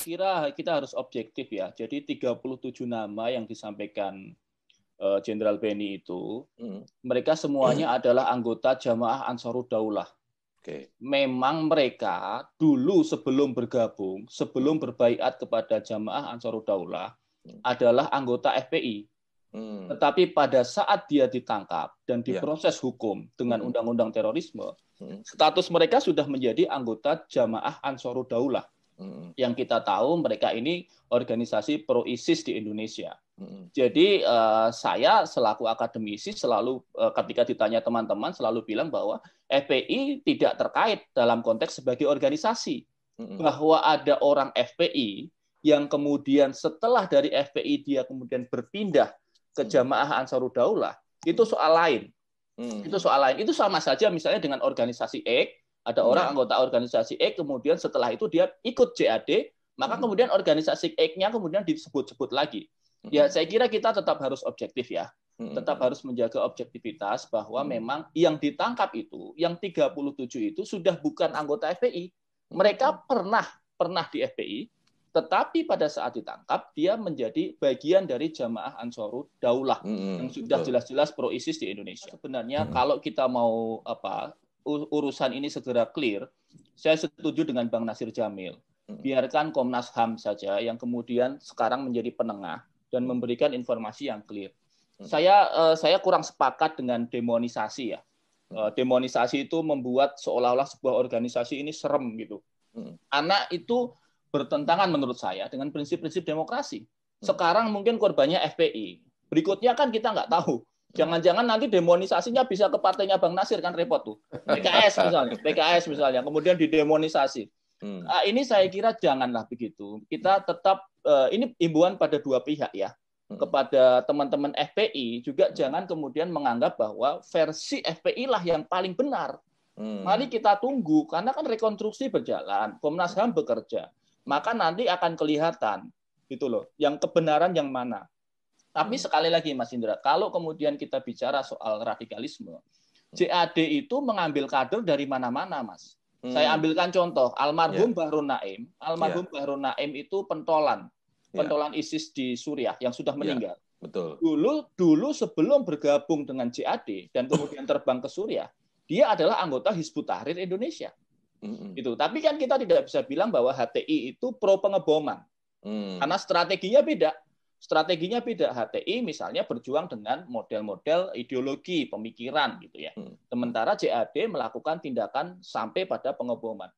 kira kita harus objektif ya. Jadi 37 nama yang disampaikan Jenderal Benny itu, mereka semuanya adalah anggota Jamaah Ansarud Daulah. Memang mereka dulu sebelum bergabung, sebelum berbaiat kepada Jamaah Ansarud Daulah, adalah anggota FPI. Tetapi pada saat dia ditangkap dan diproses hukum dengan undang-undang terorisme, status mereka sudah menjadi anggota Jamaah Ansarud Daulah. Yang kita tahu mereka ini organisasi pro-ISIS di Indonesia. Jadi saya selaku akademisi selalu ketika ditanya teman-teman selalu bilang bahwa FPI tidak terkait dalam konteks sebagai organisasi. Bahwa ada orang FPI yang kemudian setelah dari FPI dia kemudian berpindah ke Jamaah Ansarud Daulah, itu soal lain. Itu soal lain. Itu sama saja misalnya dengan organisasi X, ada orang anggota organisasi X, kemudian setelah itu dia ikut JAD, maka kemudian organisasi X-nya kemudian disebut-sebut lagi. Ya, saya kira kita tetap harus objektif ya. Tetap harus menjaga objektivitas bahwa memang yang ditangkap itu, yang 37 itu sudah bukan anggota FPI. Mereka pernah di FPI, tetapi pada saat ditangkap dia menjadi bagian dari Jamaah Ansarud Daulah yang sudah jelas-jelas pro ISIS di Indonesia. Sebenarnya kalau kita mau urusan ini segera clear, saya setuju dengan Bang Nasir Jamil. Biarkan Komnas HAM saja yang kemudian sekarang menjadi penengah dan memberikan informasi yang clear. Saya kurang sepakat dengan demonisasi ya. Demonisasi itu membuat seolah-olah sebuah organisasi ini serem gitu. Karena itu bertentangan menurut saya dengan prinsip-prinsip demokrasi. Sekarang mungkin korbannya FPI. Berikutnya kan kita nggak tahu. Jangan-jangan nanti demonisasinya bisa ke partainya Bang Nasir, kan repot tuh. PKS misalnya, kemudian didemonisasi. Ini saya kira janganlah begitu. Kita tetap, ini himbauan pada dua pihak ya. Kepada teman-teman FPI juga jangan kemudian menganggap bahwa versi FPI lah yang paling benar. Mari kita tunggu, karena kan rekonstruksi berjalan, Komnas HAM bekerja. Maka nanti akan kelihatan gitu loh, yang kebenaran yang mana. Tapi sekali lagi Mas Indra, kalau kemudian kita bicara soal radikalisme, JAD itu mengambil kader dari mana-mana, Mas. Saya ambilkan contoh, almarhum Bahru Naim. Almarhum Bahru Naim itu pentolan ISIS di Suriah yang sudah meninggal. Betul. Dulu sebelum bergabung dengan JAD dan kemudian terbang ke Suriah, dia adalah anggota Hizbut Tahrir Indonesia. Itu. Tapi kan kita tidak bisa bilang bahwa HTI itu pro pengeboman. Karena strateginya beda. Strateginya beda. HTI misalnya berjuang dengan model-model ideologi, pemikiran gitu ya. Sementara JAD melakukan tindakan sampai pada pengeboman.